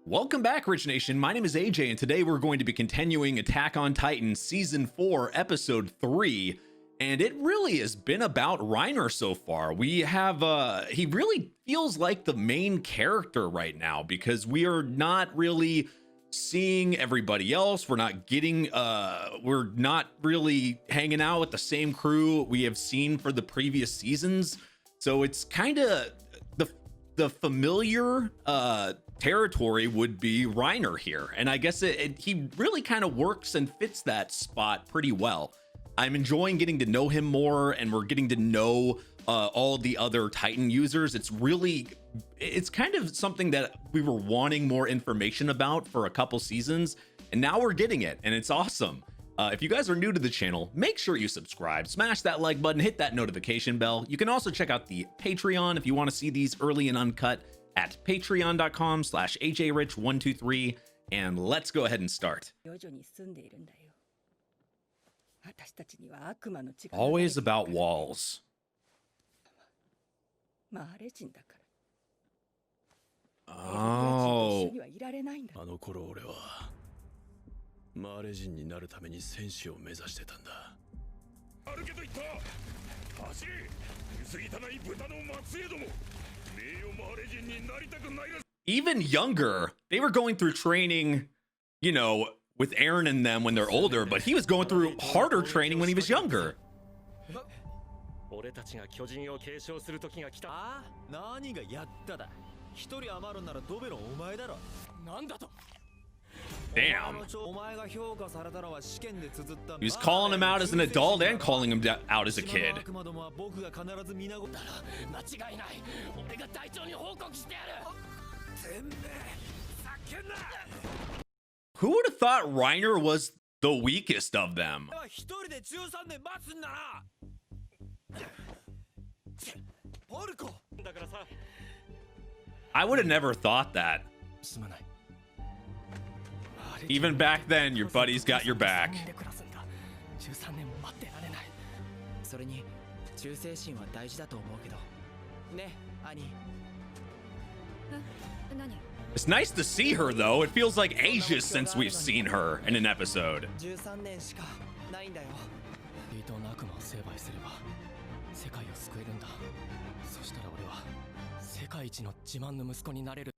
Welcome back, Rich Nation. My name is AJ, and today we're going to be continuing Attack on Titan Season 4, Episode 3. And it really has been about Reiner so far. We have, he really feels like the main character right now because we are not really seeing everybody else. We're not getting, we're not really hanging out with the same crew we have seen for the previous seasons. So it's kind of the familiar, territory would be Reiner here, and I guess he really kind of works and fits that spot pretty well. I'm enjoying getting to know him more, and we're getting to know all the other Titan users. It's kind of something that we were wanting more information about for a couple seasons, and now we're getting it, and it's awesome. If you guys are new to the channel, make sure you subscribe, smash that like button, hit that notification bell. You can also check out the Patreon if you want to see these early and uncut at patreon.com/ajrich123, and let's go ahead and start. Always about walls. Oh. Even younger, they were going through training, you know, with Eren and them when they're older, but he was going through harder training when he was younger. Damn. He was calling him out as an adult and calling him out as a kid. Who would have thought Reiner was the weakest of them? I would have never thought that. Even back then, your buddy's got your back. It's nice to see her, though. It feels like ages since we've seen her in an episode.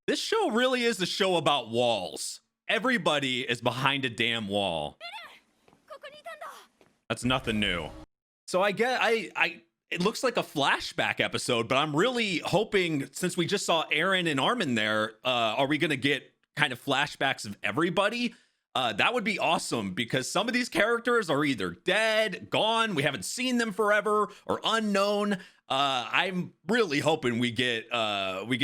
This show really is a show about walls. Everybody is behind a damn wall. That's nothing new. So I get, it looks like a flashback episode, but I'm really hoping, since we just saw Eren and Armin there, are we gonna get kind of flashbacks of everybody? That would be awesome, because some of these characters are either dead, gone, we haven't seen them forever, or unknown. I'm really hoping we get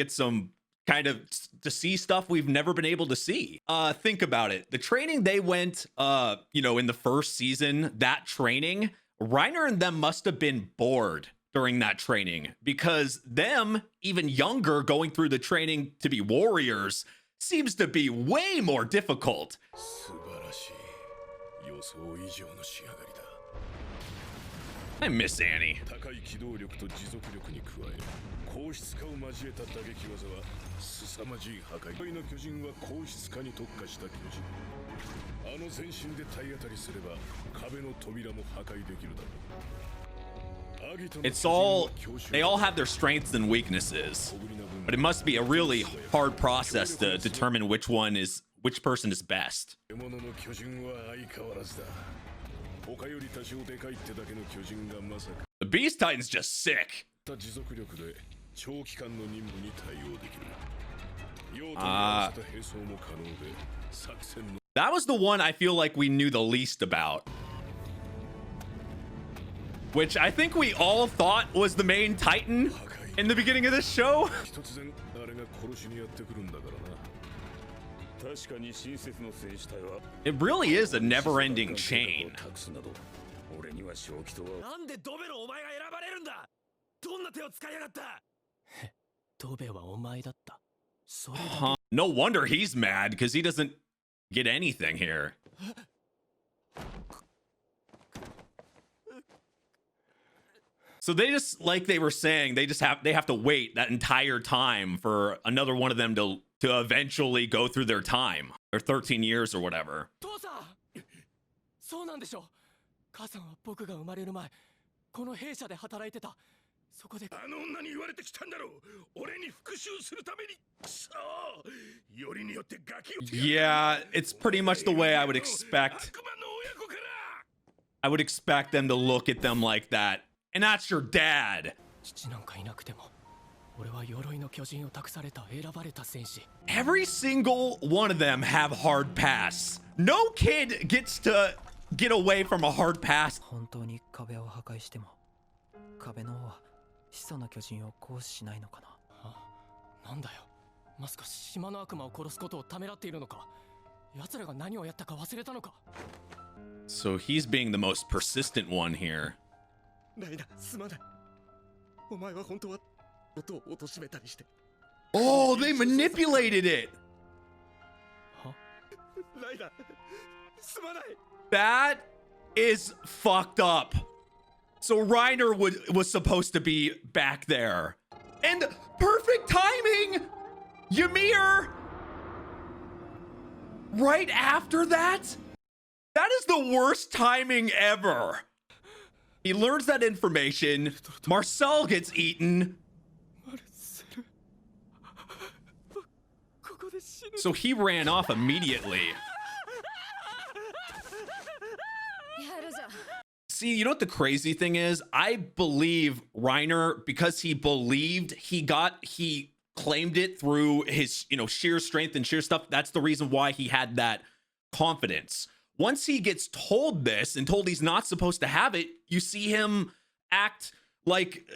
some kind of to see stuff we've never been able to see. Think about it. The training they went, you know, in the first season, that training, Reiner and them must have been bored during that training, because them, even younger, going through the training to be warriors seems to be way more difficult. I miss Annie. It's all, they all have their strengths and weaknesses, but it must be a really hard process to determine which person is best. The Beast Titan's just sick. That was the one I feel like we knew the least about, which I think we all thought was the main Titan in the beginning of this show. It really is a never-ending chain. No wonder he's mad, because he doesn't get anything here. So they just, like they were saying, they have to wait that entire time for another one of them to to eventually go through their time, or 13 years or whatever. そうなんでしょう。母さんは僕が生まれる前、この弊社で働いてた。そこであの女に言われてきたんだろう。俺に復讐するために。そう。よりによってガキを。Yeah, it's pretty much the way I would expect. I would expect them to look at them like that. And that's your dad. 父なんかいなくても、俺は鎧の巨人を託された選ばれた戦士。Every single one of them have hard pass. No kid gets to get away from a hard pass. 本当に壁を破壊しても、壁の王は始祖の巨人を行使しないのかな。なんだよ。まさか島の悪魔を殺すことをためらっているのか。奴らが何をやったか忘れたのか。So he's being the most persistent one here. ライダー、すまない。お前は本当は音を貶めたりして。Oh, they manipulated it. ライダー、すまない。That is fucked up. So Reiner was supposed to be back there. And perfect timing! Ymir! Right after that? That is the worst timing ever. He learns that information. Marcel gets eaten. So he ran off immediately. See, you know what the crazy thing is? I believe Reiner, because he believed he claimed it through his, sheer strength and sheer stuff. That's the reason why he had that confidence. Once he gets told this and told he's not supposed to have it, you see him act like,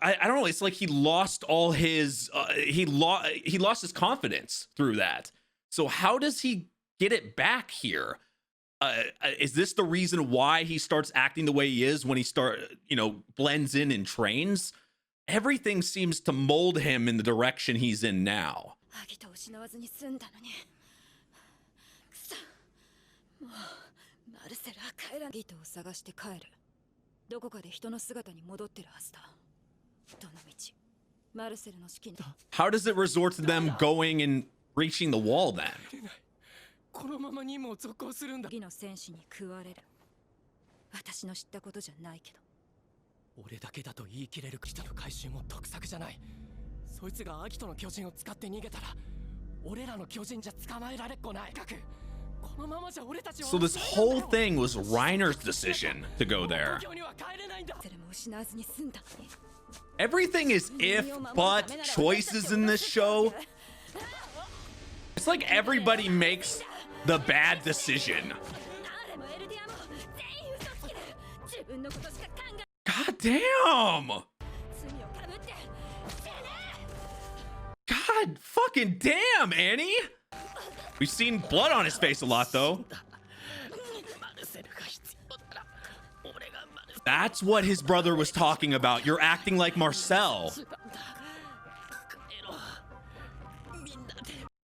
I don't know. It's like he lost all his, he lost his confidence through that. So how does he get it back here? Is this the reason why he starts acting the way he is when he blends in and trains? Everything seems to mold him in the direction he's in now. How does it resort to them going and reaching the wall then? このまま任務を続行するんだ。次の戦士に食われる。私の知ったことじゃないけど。俺だけだと言い切れる北の回収も得策じゃない。そいつがアギトの巨人を使って逃げたら、俺らの巨人じゃ捕まえられっこない。このままじゃ俺たちは。So this whole thing was Reiner's decision to go there. Everything is if, but choices in this show. It's like everybody makes the bad decision. God damn! God fucking damn, Annie! We've seen blood on his face a lot, though. That's what his brother was talking about. You're acting like Marcel.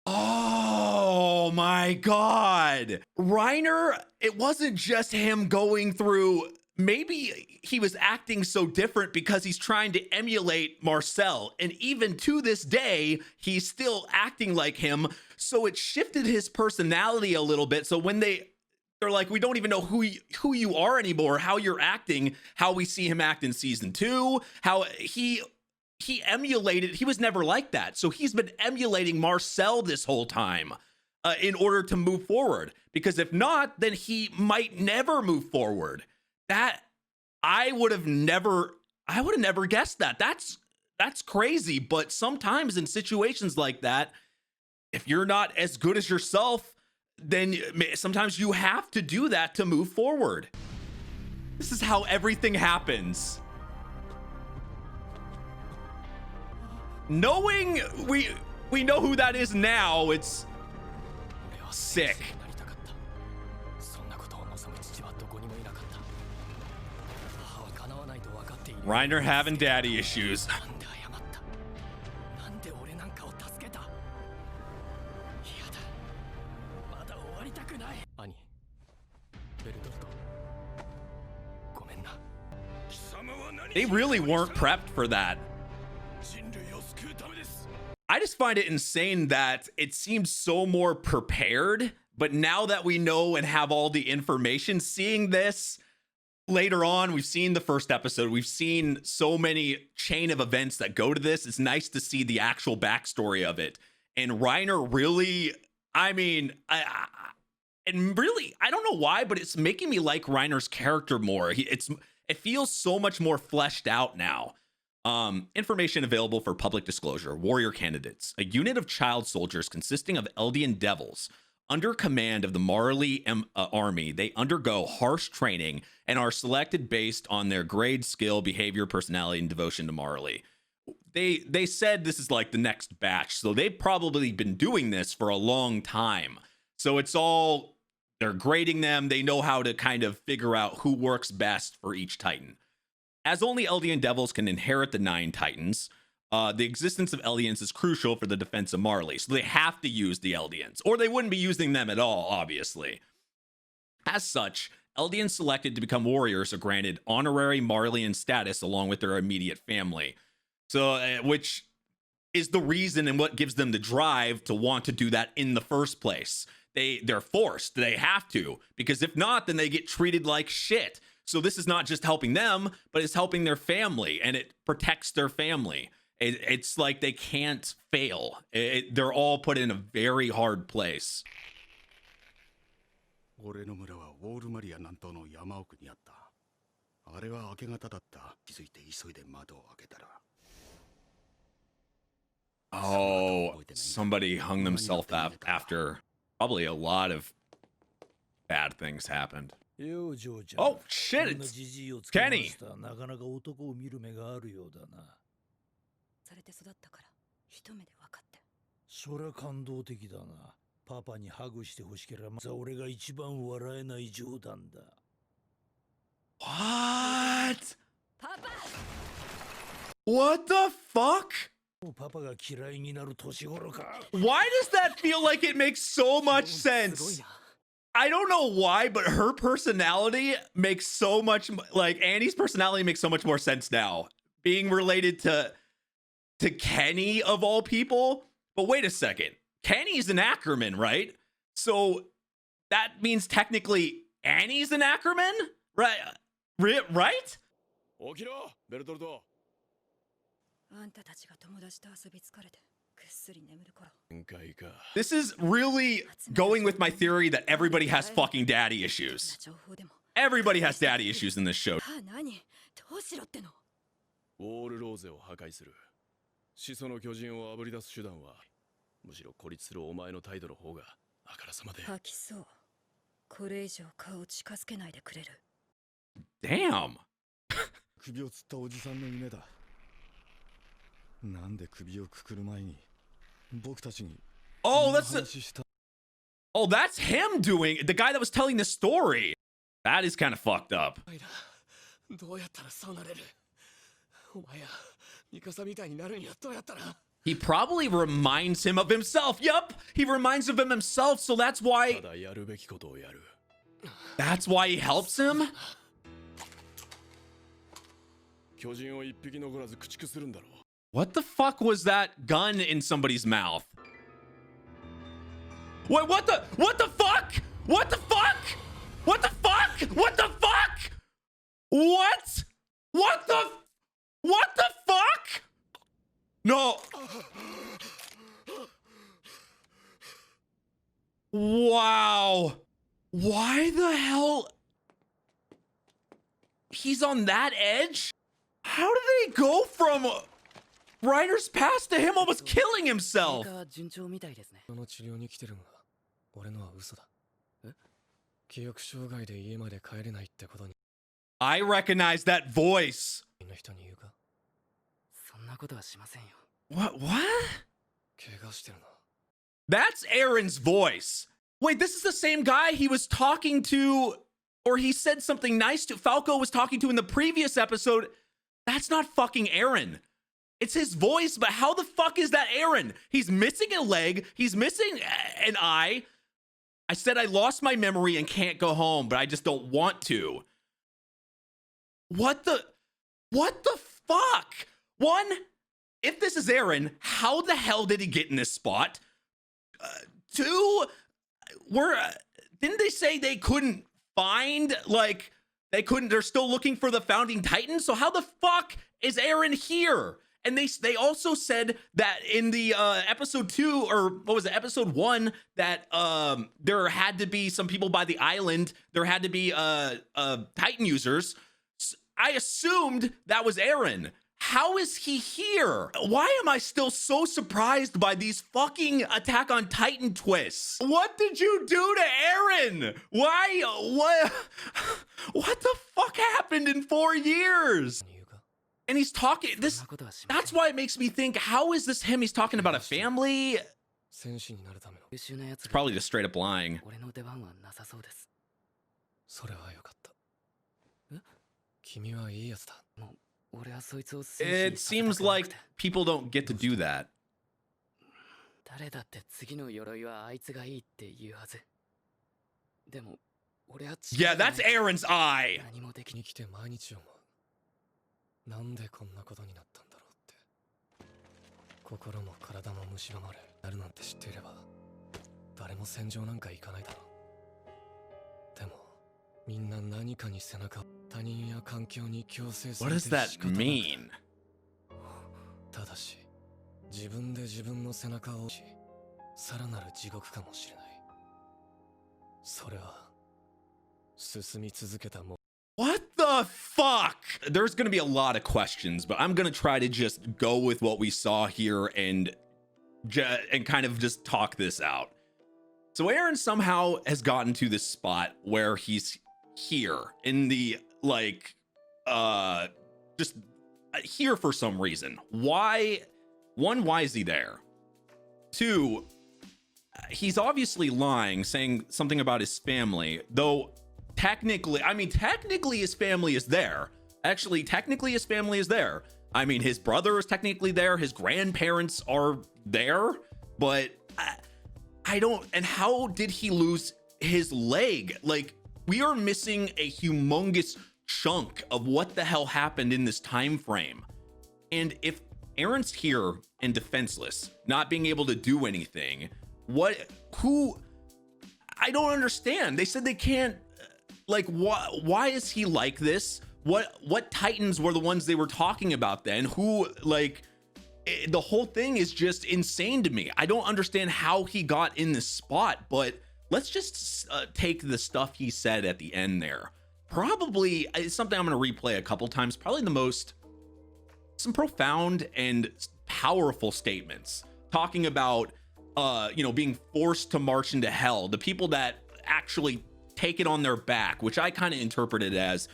Oh my God. Reiner, it wasn't just him going through, maybe he was acting so different because he's trying to emulate Marcel. And even to this day, he's still acting like him. So it shifted his personality a little bit. So when they're like, we don't even know who you are anymore, how you're acting, how we see him act in season 2, how he emulated, he was never like that. So he's been emulating Marcel this whole time in order to move forward. Because if not, then he might never move forward. That I would have never guessed that. That's crazy. But sometimes in situations like that, if you're not as good as yourself, then sometimes you have to do that to move forward. This is how everything happens. Knowing we know who that is now, it's sick. Reiner having daddy issues. They really weren't prepped for that. I just find it insane that it seems so more prepared, but now that we know and have all the information, seeing this later on, we've seen the first episode, we've seen so many chain of events that go to this. It's nice to see the actual backstory of it. And Reiner really, I mean, and really, I don't know why, but it's making me like Reiner's character more. It feels so much more fleshed out now. Information available for public disclosure. Warrior candidates. A unit of child soldiers consisting of Eldian devils under command of the Marley army. They undergo harsh training and are selected based on their grade, skill, behavior, personality, and devotion to Marley. They said this is like the next batch, so they've probably been doing this for a long time. So it's all, they're grading them. They know how to kind of figure out who works best for each Titan. As only Eldian devils can inherit the 9 Titans, the existence of Eldians is crucial for the defense of Marley. So they have to use the Eldians, or they wouldn't be using them at all, obviously. As such, Eldians selected to become warriors are granted honorary Marleyan status along with their immediate family. So, which is the reason and what gives them the drive to want to do that in the first place. They're forced. They have to, because if not, then they get treated like shit. So this is not just helping them, but it's helping their family, and it protects their family. It's like they can't fail. They're all put in a very hard place. 俺の村はウォールマリア南東の山奥にあった。あれは明け方だった。気づいて急いで窓を開けたら。Oh, somebody hung themselves up after probably a lot of bad things happened. Oh shit, it's Kenny. なかなか男を見る目があるようだな。されて育ったから一目で分かって。そりゃ感動的だな。パパにハグしてほしければまず俺が一番笑えない冗談だ。What? パパ What the fuck? パパが嫌いになる年頃か。Why does that feel like it makes so much sense? I don't know why, but her personality makes so much, like Annie's personality makes so much more sense now. Being related to Kenny of all people. But wait a second. Kenny's an Ackerman, right? So that means technically Annie's an Ackerman? Right? Right? 起きろ、ベルトルト。あんたたちが友達と遊び疲れてぐっすり眠る頃。 This is really going with my theory that everybody has fucking daddy issues. 情報でも。Everybody has daddy issues in this show. 何？どうしろっての？ウォールローゼを破壊する。始祖の巨人をあぶり出す手段は、むしろ孤立するお前の態度の方があからさまで。吐きそう。これ以上顔近づけないでくれる。Damn. 首をつったおじさんの夢だ。なんで首をくくる前に僕たちに Oh, that's him doing the guy that was telling the story. That is kind of fucked up. どうやったらそうなれる？お前やミカサみたいになるにはどうやったら？ He probably reminds him of himself. Yup, he reminds of him himself, so that's why he helps him. 巨人を一匹残らず駆逐するんだろう。 What the fuck was that gun in somebody's mouth? What the fuck? What the fuck? What the fuck? What the fuck? What the fuck? No. Wow. Why the hell? He's on that edge? How did they go from Reiner's past to him almost killing himself? その治療に来てるが、俺のは嘘だ。記憶障害で家まで帰れないってことに。I recognize that voice. の人に言うか？そんなことはしませんよ。What? 怪我してるな。 That's Eren's voice. Wait, this is the same guy he was talking to, or he said something nice to. Falco was talking to in the previous episode. That's not fucking Eren. It's his voice, but how the fuck is that Eren? He's missing a leg. He's missing an eye. I said I lost my memory and can't go home, but I just don't want to. What the fuck? One, if this is Eren, how the hell did he get in this spot? Two, didn't they say they couldn't find, like, they're still looking for the founding titan? So how the fuck is Eren here? And they also said that in the episode 2, or what was it, episode 1, that there had to be some people by the island. There had to be Titan users. I assumed that was Eren. How is he here? Why am I still so surprised by these fucking Attack on Titan twists? What did you do to Eren? Why? What the fuck happened in 4 years? And he's talking that's why it makes me think, how is this him? He's talking about a family. It's probably just straight up lying. It seems like people don't get to do that. Yeah, that's Eren's eye. なんでこんなことになったんだろうって心も体も蝕まれなるなんて知っていれば誰も戦場なんか行かないだろうでもみんな何かに背中他人や環境に強制されて What does that mean? ただし自分で自分の背中を押しさらなる地獄かもしれないそれは進み続けたも What the fuck? There's going to be a lot of questions, but I'm going to try to just go with what we saw here and kind of just talk this out. So Eren somehow has gotten to this spot where he's here in the, like, just here for some reason. Why? One, why is he there? Two, he's obviously lying, saying something about his family, though technically his family is there. Actually, technically his family is there. I mean, his brother is technically there. His grandparents are there, but I don't, and how did he lose his leg? Like, we are missing a humongous chunk of what the hell happened in this time frame. And if Eren's here and defenseless, not being able to do anything, I don't understand. They said they can't, like, why is he like this? What Titans were the ones they were talking about then? Who, like, the whole thing is just insane to me. I don't understand how he got in this spot, but let's just take the stuff he said at the end there. Probably, it's something I'm going to replay a couple times. Probably some profound and powerful statements talking about, being forced to march into hell. The people that actually take it on their back, which I kind of interpreted as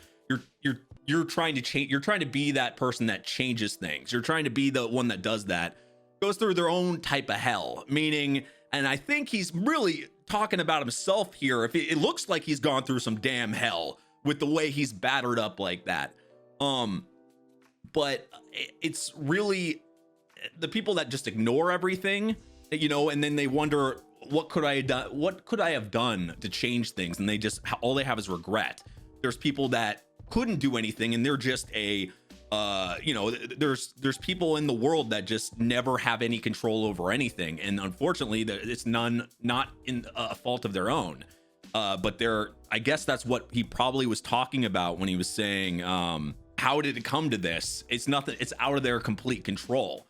you're trying to change. You're trying to be that person that changes things. You're trying to be the one that does that, goes through their own type of hell, meaning, and I think he's really talking about himself here. If it looks like he's gone through some damn hell with the way he's battered up like that. But it's really the people that just ignore everything, and then they wonder, what could I have done to change things? And all they have is regret. There's people that couldn't do anything, and they're just there's people in the world that just never have any control over anything, and unfortunately it's not in a fault of their own, but I guess that's what he probably was talking about when he was saying, how did it come to this? It's nothing, it's out of their complete control.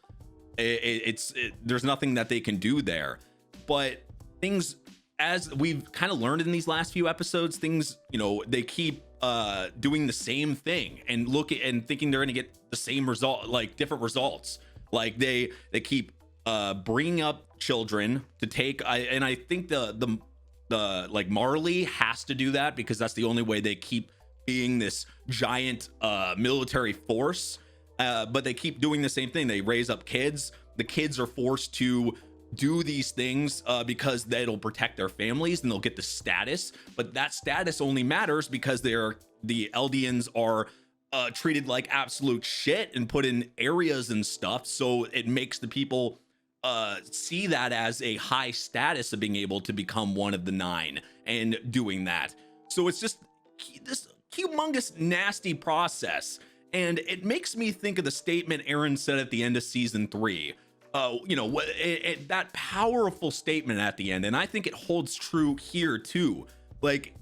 There's nothing that they can do there. But things, as we've kind of learned in these last few episodes, things, they keep doing the same thing and thinking they're going to get the same result, like different results. Like they keep bringing up children to take, and I think the like Marley has to do that because that's the only way they keep being this giant military force. But they keep doing the same thing. They raise up kids. The kids are forced to do these things because that'll protect their families and they'll get the status, but that status only matters because the Eldians are treated like absolute shit and put in areas and stuff, so it makes the people see that as a high status of being able to become one of the 9 and doing that. So it's just this humongous nasty process, And it makes me think of the statement Eren said at the end of season 3. You know, that powerful statement at the end. And I think it holds true here too. Like,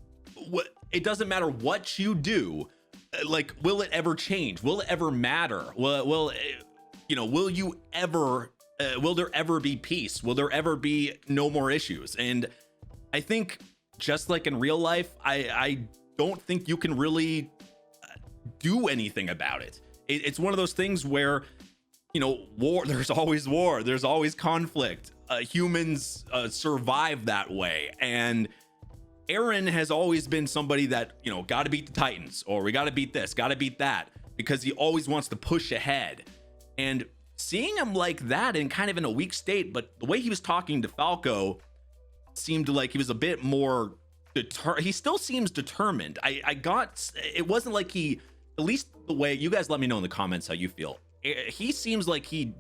it doesn't matter what you do. Like, will it ever change? Will it ever matter? Will you ever, will there ever be peace? Will there ever be no more issues? And I think just like in real life, I don't think you can really do anything about it. It's one of those things where, you know, there's always conflict. Humans survive that way. And Eren has always been somebody that, you know, got to beat the Titans, or we got to beat this, got to beat that, because he always wants to push ahead. And seeing him like that and kind of in a weak state, but the way he was talking to Falco seemed like he was a bit more he still seems determined. It wasn't like he, at least the way, you guys let me know in the comments how you feel. He seems like he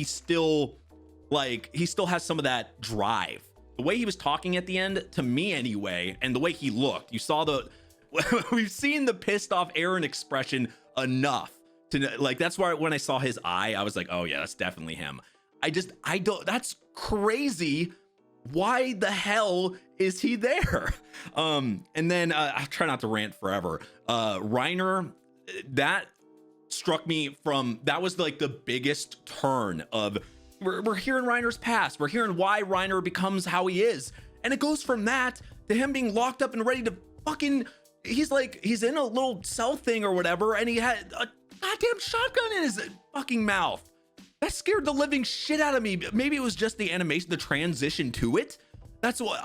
still has some of that drive. The way he was talking at the end, to me anyway, and the way he looked, you saw we've seen the pissed off Eren expression enough to, like, that's why when I saw his eye, I was like, oh yeah, that's definitely him. That's crazy. Why the hell is he there? And then I'll try not to rant forever. Reiner, that struck me that was like the biggest turn of, we're hearing Reiner's past. We're hearing why Reiner becomes how he is. And it goes from that to him being locked up and ready to he's in a little cell thing or whatever, and he had a goddamn shotgun in his fucking mouth. That scared the living shit out of me. Maybe it was just the animation, the transition to it. That's what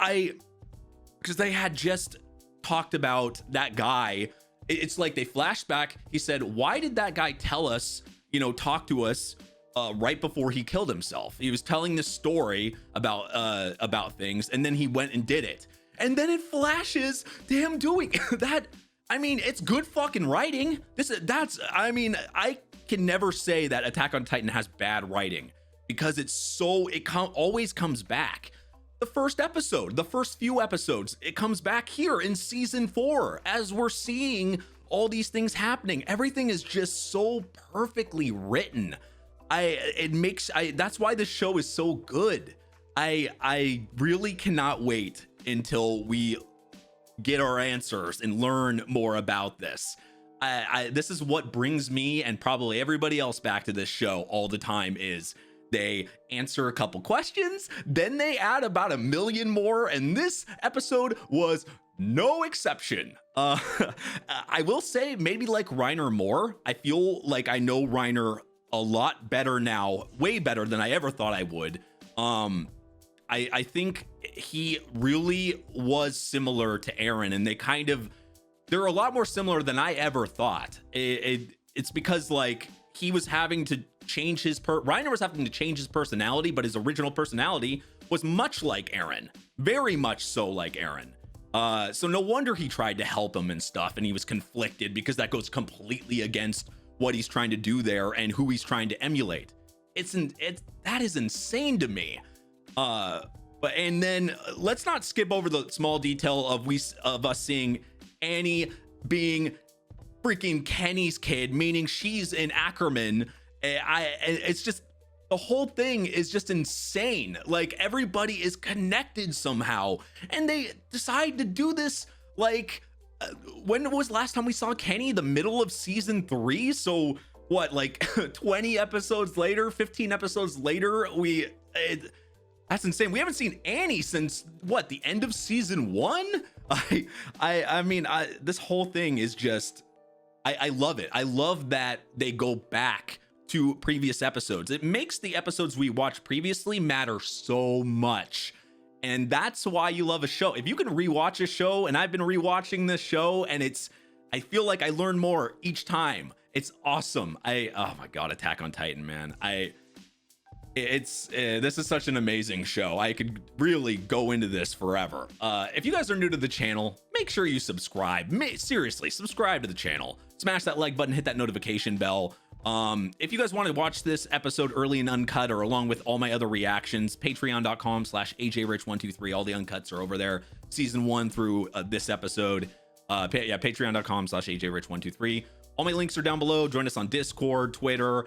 because they had just talked about that guy. It's like they flashed back. He said, why did that guy tell us, you know, talk to us right before he killed himself? He was telling this story about things, and then he went and did it. And then it flashes to him doing that. I mean, it's good fucking writing. I can never say that Attack on Titan has bad writing, because always comes back. The first few episodes, it comes back here in season 4 as we're seeing all these things happening. Everything is just so perfectly written. That's why the show is so good. I really cannot wait until we get our answers and learn more about this. This is what brings me and probably everybody else back to this show all the time. Is they answer a couple questions, then they add about 1 million more, and this episode was no exception. I will say, maybe like Reiner more. I feel like I know Reiner a lot better now, way better than I ever thought I would. I think he really was similar to Eren, and they're a lot more similar than I ever thought. It's because, like, he was having to change Reiner was having to change his personality, but his original personality was much like Eren, very much so like Eren. So no wonder he tried to help him and stuff, and he was conflicted, because that goes completely against what he's trying to do there and who he's trying to emulate. That is insane to me. And then let's not skip over the small detail of us seeing Annie being freaking Kenny's kid, meaning she's in Ackerman. It's just, the whole thing is just insane. Like, everybody is connected somehow, and they decide to do this. Like, when was the last time we saw Kenny? The middle of season 3. So what, like 20 episodes later, 15 episodes later, that's insane. We haven't seen Annie since what, the end of season 1. I mean, this whole thing is just, I love it. I love that they go back to previous episodes. It makes the episodes we watched previously matter so much. And that's why you love a show. If you can rewatch a show, and I've been rewatching this show, and I feel like I learn more each time. It's awesome. Oh my God, Attack on Titan, man. This is such an amazing show. I could really go into this forever. If you guys are new to the channel, make sure you subscribe. Seriously, subscribe to the channel. Smash that like button, hit that notification bell. If you guys want to watch this episode early and uncut, or along with all my other reactions, patreon.com/ajrich123. All the uncuts are over there. Season 1 through this episode. Patreon.com/ajrich123. All my links are down below. Join us on Discord, Twitter,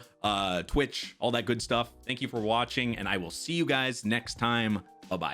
Twitch, all that good stuff. Thank you for watching, and I will see you guys next time. Bye-bye.